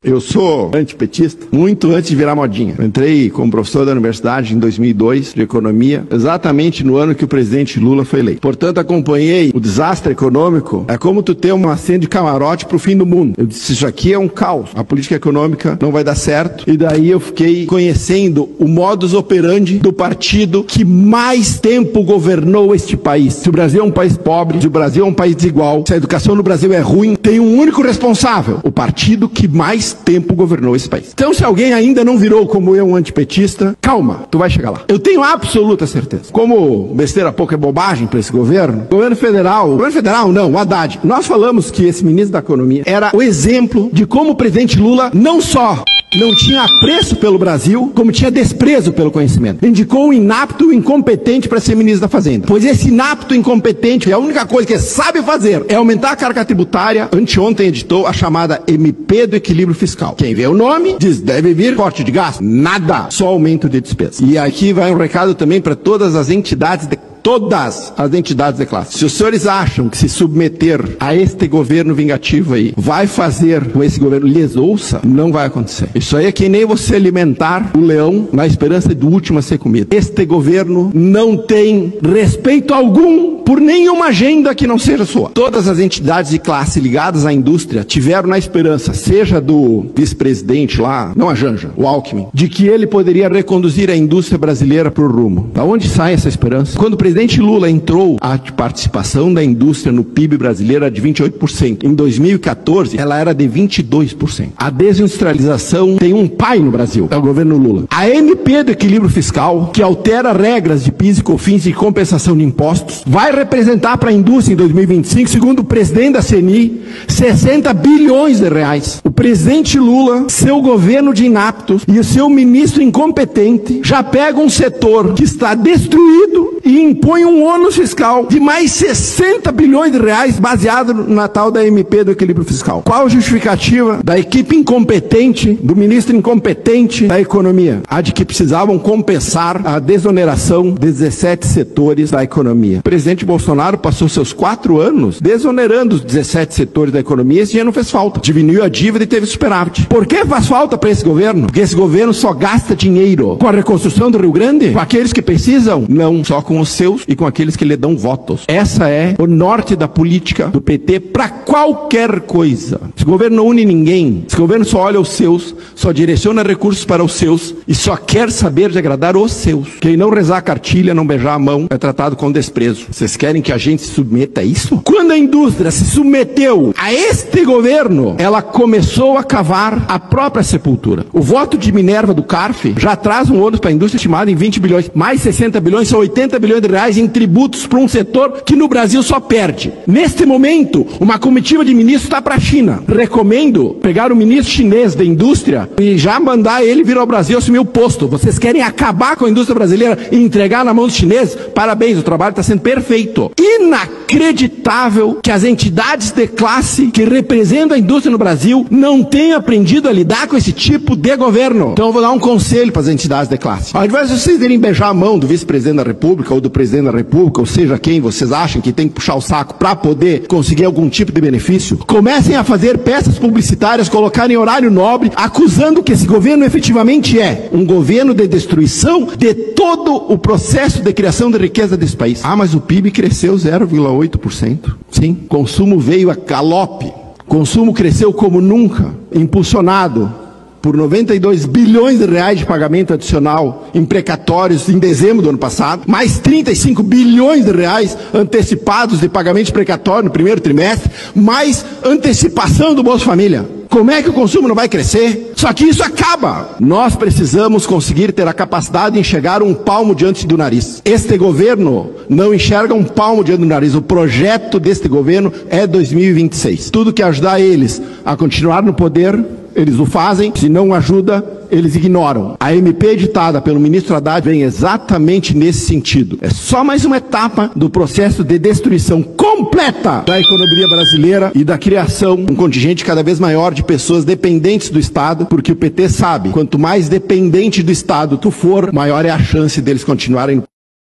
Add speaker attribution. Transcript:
Speaker 1: Eu sou antipetista, muito antes de virar modinha. Eu entrei como professor da universidade em 2002, de economia, exatamente no ano que o presidente Lula foi eleito. Portanto, acompanhei o desastre econômico. É como tu ter uma cena de camarote pro fim do mundo. Eu disse, isso aqui é um caos. A política econômica não vai dar certo. E daí eu fiquei conhecendo o modus operandi do partido que mais tempo governou este país. Se o Brasil é um país pobre, se o Brasil é um país desigual, se a educação no Brasil é ruim, tem um único responsável, o partido que mais tempo governou esse país. Então, se alguém ainda não virou como eu um antipetista, calma, tu vai chegar lá. Eu tenho absoluta certeza. Como besteira pouco é bobagem para esse governo federal não, o Haddad. Nós falamos que esse ministro da Economia era o exemplo de como o presidente Lula não só não tinha apreço pelo Brasil, como tinha desprezo pelo conhecimento. Indicou um inapto e incompetente para ser ministro da Fazenda. Pois esse inapto e incompetente, a única coisa que ele sabe fazer é aumentar a carga tributária. Anteontem editou a chamada MP do Equilíbrio Fiscal. Quem vê o nome diz, deve vir corte de gasto. Nada, só aumento de despesa. E aqui vai um recado também para todas as entidades de classe. Se os senhores acham que se submeter a este governo vingativo aí vai fazer com esse governo lhes ouça, não vai acontecer. Isso aí é que nem você alimentar o leão na esperança do último a ser comido. Este governo não tem respeito algum por nenhuma agenda que não seja sua. Todas as entidades de classe ligadas à indústria tiveram na esperança, seja do vice-presidente lá, não a Janja, o Alckmin, de que ele poderia reconduzir a indústria brasileira para o rumo. Da onde sai essa esperança? Quando o presidente Lula entrou, a participação da indústria no PIB brasileiro era de 28%. Em 2014, ela era de 22%. A desindustrialização tem um pai no Brasil, é o governo Lula. A MP do Equilíbrio Fiscal, que altera regras de PIS e COFINS e compensação de impostos, vai representar para a indústria em 2025, segundo o presidente da CNI, 60 bilhões de reais. O presidente Lula, seu governo de inaptos e o seu ministro incompetente já pegam um setor que está destruído e impõe um ônus fiscal de mais 60 bilhões de reais baseado na tal da MP do Equilíbrio Fiscal. Qual a justificativa da equipe incompetente, do ministro incompetente da economia? A de que precisavam compensar a desoneração de 17 setores da economia. O presidente Bolsonaro passou seus 4 anos desonerando os 17 setores da economia e esse dinheiro não fez falta. Diminuiu a dívida e teve superávit. Por que faz falta para esse governo? Porque esse governo só gasta dinheiro com a reconstrução do Rio Grande? Com aqueles que precisam? Não, só com os seus e com aqueles que lhe dão votos. Essa é o norte da política do PT para qualquer coisa. Esse governo não une ninguém. Esse governo só olha os seus, só direciona recursos para os seus e só quer saber de agradar os seus. Quem não rezar a cartilha, não beijar a mão, é tratado com desprezo. Vocês querem que a gente se submeta a isso? Quando a indústria se submeteu a este governo, ela começou a cavar a própria sepultura. O voto de Minerva do CARF já traz um ônus para a indústria estimado em 20 bilhões. Mais 60 bilhões, são 80 bilhões de reais em tributos para um setor que no Brasil só perde. Neste momento, uma comitiva de ministros está para a China. Recomendo pegar o ministro chinês da indústria e já mandar ele vir ao Brasil assumir o posto. Vocês querem acabar com a indústria brasileira e entregar na mão dos chineses? Parabéns, o trabalho está sendo perfeito. Inacreditável que as entidades de classe que representam a indústria no Brasil não tenham aprendido a lidar com esse tipo de governo. Então eu vou dar um conselho para as entidades de classe. Ao invés de vocês irem beijar a mão do vice-presidente da República ou do presidente da República, ou seja, quem vocês acham que tem que puxar o saco para poder conseguir algum tipo de benefício, comecem a fazer peças publicitárias, colocar em horário nobre, acusando que esse governo efetivamente é um governo de destruição de todo o processo de criação de riqueza desse país. Ah, mas o PIB cresceu 0,8%. Sim, consumo veio a galope. Consumo cresceu como nunca, impulsionado por 92 bilhões de reais de pagamento adicional em precatórios em dezembro do ano passado, mais 35 bilhões de reais antecipados de pagamento de precatório no primeiro trimestre, mais antecipação do Bolsa Família. Como é que o consumo não vai crescer? Só que isso acaba. Nós precisamos conseguir ter a capacidade de enxergar um palmo diante do nariz. Este governo não enxerga um palmo diante do nariz. O projeto deste governo é 2026. Tudo que ajudar eles a continuar no poder, eles o fazem. Se não ajuda, eles ignoram. A MP editada pelo ministro Haddad vem exatamente nesse sentido. É só mais uma etapa do processo de destruição completa da economia brasileira e da criação de um contingente cada vez maior de pessoas dependentes do Estado, porque o PT sabe, quanto mais dependente do Estado tu for, maior é a chance deles continuarem